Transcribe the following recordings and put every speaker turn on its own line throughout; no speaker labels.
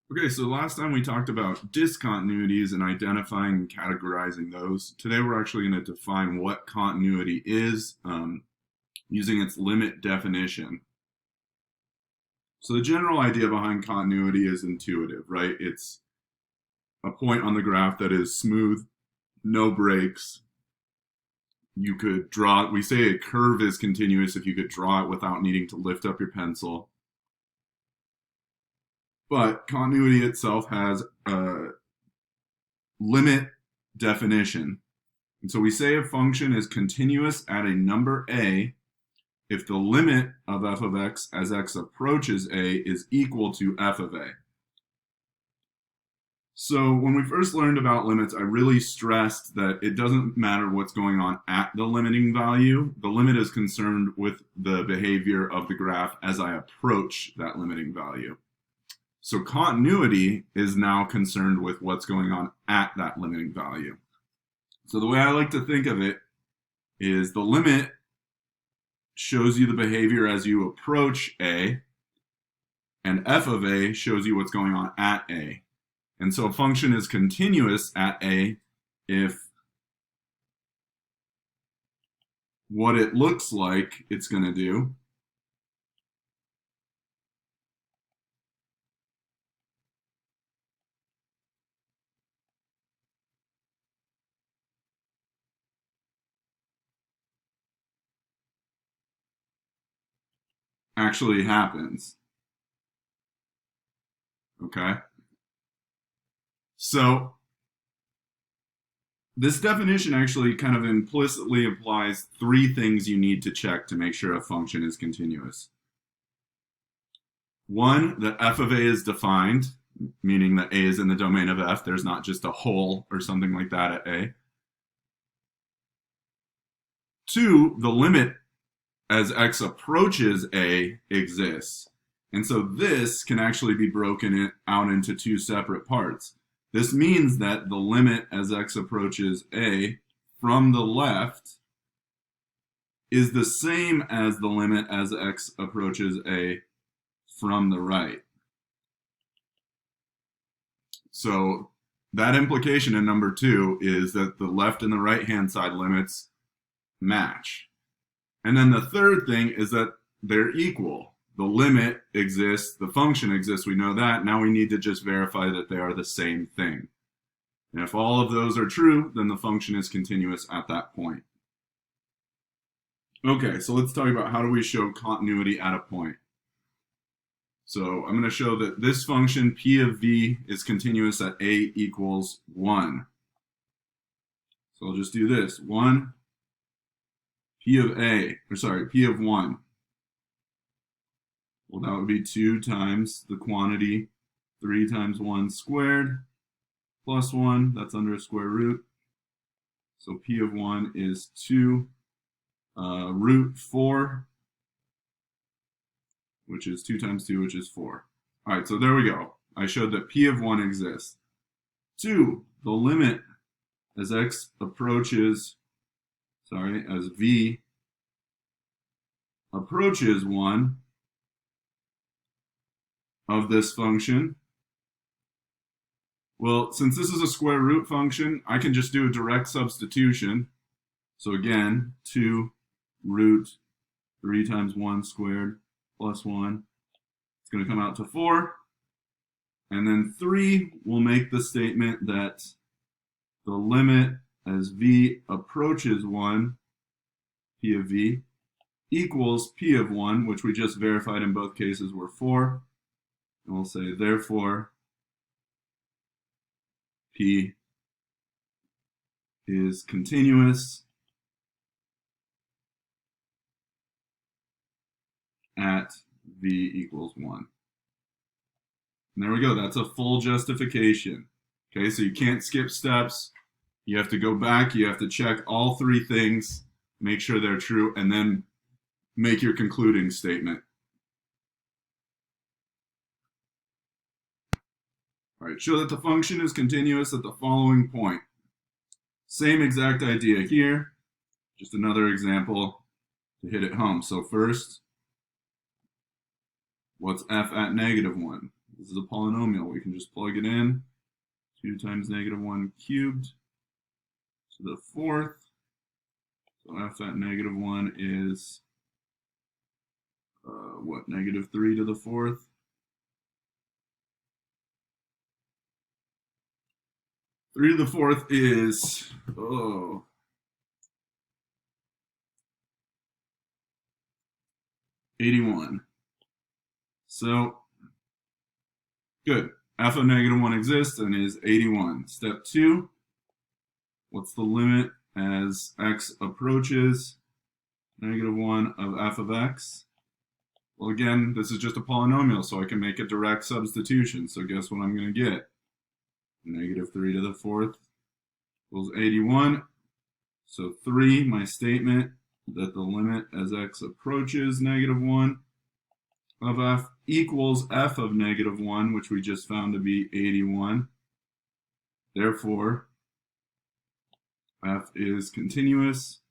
Okay, so last time we talked about discontinuities and identifying and categorizing those. Today we're actually going to define what continuity is using its limit definition. So the general idea behind continuity is intuitive, right? It's a point on the graph that is smooth, no breaks. You could draw, we say a curve is continuous if you could draw it without needing to lift up your pencil. But continuity itself has a limit definition. And so we say a function is continuous at a number a if the limit of f of x as x approaches a is equal to f of a. So when we first learned about limits, I really stressed that it doesn't matter what's going on at the limiting value. The limit is concerned with the behavior of the graph as I approach that limiting value. So continuity is now concerned with what's going on at that limiting value. So the way I like to think of it is the limit shows you the behavior as you approach a, and f of a shows you what's going on at a. And so a function is continuous at a if what it looks like it's going to do actually happens. Okay? So this definition actually kind of implicitly implies three things you need to check to make sure a function is continuous. One, that f of a is defined, meaning that a is in the domain of f. There's not just a hole or something like that at a. Two, the limit as x approaches a exists. And so this can actually be broken out into two separate parts. This means that the limit as x approaches a from the left is the same as the limit as x approaches a from the right. So that implication in number two is that the left and the right hand side limits match. And then the third thing is that they're equal. The limit exists, the function exists, we know that. Now we need to just verify that they are the same thing. And if all of those are true, then the function is continuous at that point. Okay, so let's talk about how do we show continuity at a point. So I'm going to show that this function, p of v, is continuous at a equals 1. So I'll just do this. 1, p of a, or sorry, p of 1. Well, that would be 2 times the quantity, 3 times 1 squared, plus 1, that's under a square root. So p of 1 is 2 root 4, which is 2 times 2, which is 4. All right, so there we go. I showed that p of 1 exists. 2, the limit as x approaches, as v approaches 1 of this function. Well, since this is a square root function, I can just do a direct substitution. So again, 2 root 3 times 1 squared plus 1. It's going to come out to 4. And then 3 will make the statement that the limit as v approaches 1, p of v, equals p of 1, which we just verified in both cases were 4. And we'll say, therefore, p is continuous at v equals 1. And there we go. That's a full justification. Okay, so you can't skip steps. You have to go back. You have to check all three things, make sure they're true, and then make your concluding statement. All right, show that the function is continuous at the following point. Same exact idea here, just another example to hit it home. So first, what's f at negative 1? This is a polynomial. We can just plug it in. 2 times -1 cubed to the 4th. So f at -1 is, what, -3 to the 4th? 3 to the 4th is, 81. So, good. F of -1 exists and is 81. Step 2, what's the limit as x approaches -1 of f of x? Well, again, this is just a polynomial, so I can make a direct substitution. So guess what I'm going to get? -3 to the 4th equals 81. So 3, my statement that the limit as x approaches -1 of f equals f of -1, which we just found to be 81. Therefore, f is continuous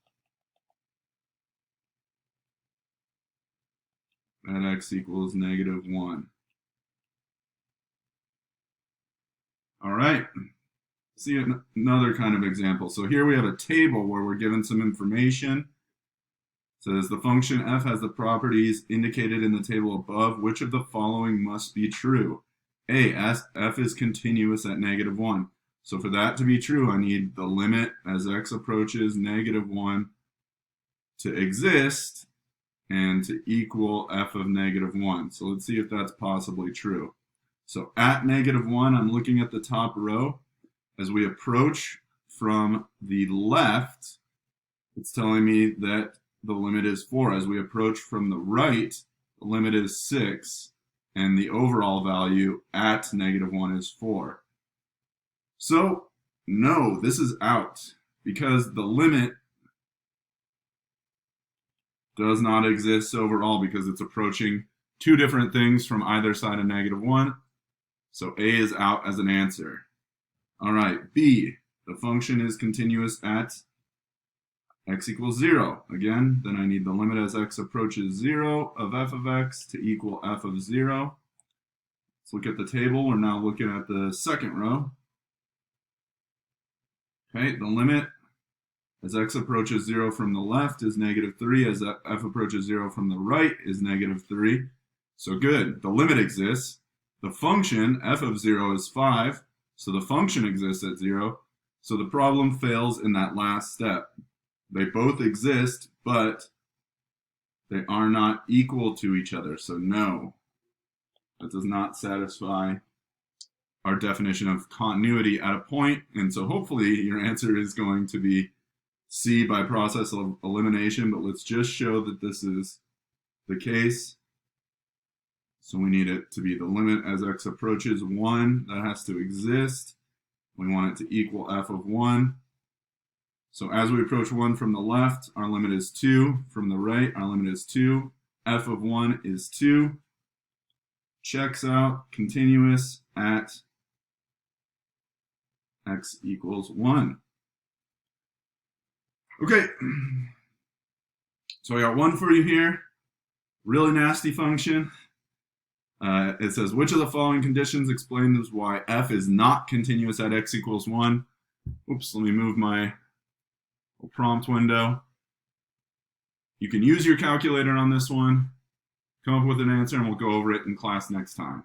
at x equals -1. All right, see another kind of example. So here we have a table where we're given some information. It says the function f has the properties indicated in the table above. Which of the following must be true? A, f is continuous at -1. So for that to be true, I need the limit as x approaches -1 to exist and to equal f of -1. So let's see if that's possibly true. So at -1, I'm looking at the top row. As we approach from the left, it's telling me that the limit is 4. As we approach from the right, the limit is 6, and the overall value at -1 is 4. So, no, this is out, because the limit does not exist overall, because it's approaching 2 different things from either side of -1. So A is out as an answer. All right, B, the function is continuous at x equals 0. Again, then I need the limit as x approaches 0 of f of x to equal f of 0. Let's look at the table. We're now looking at the second row. Okay, the limit as x approaches 0 from the left is -3. As f approaches 0 from the right is -3. So good, the limit exists. The function, f of 0 is 5, so the function exists at 0. So the problem fails in that last step. They both exist, but they are not equal to each other. So no, that does not satisfy our definition of continuity at a point. And so hopefully your answer is going to be C by process of elimination, but let's just show that this is the case. So we need it to be the limit as x approaches 1. That has to exist. We want it to equal f of 1. So as we approach 1 from the left, our limit is 2. From the right, our limit is 2. F of 1 is 2. Checks out, continuous at x equals 1. Okay, so I got one for you here. Really nasty function. It says, which of the following conditions explains why f is not continuous at x equals 1? Oops, let me move my prompt window. You can use your calculator on this one, come up with an answer, and we'll go over it in class next time.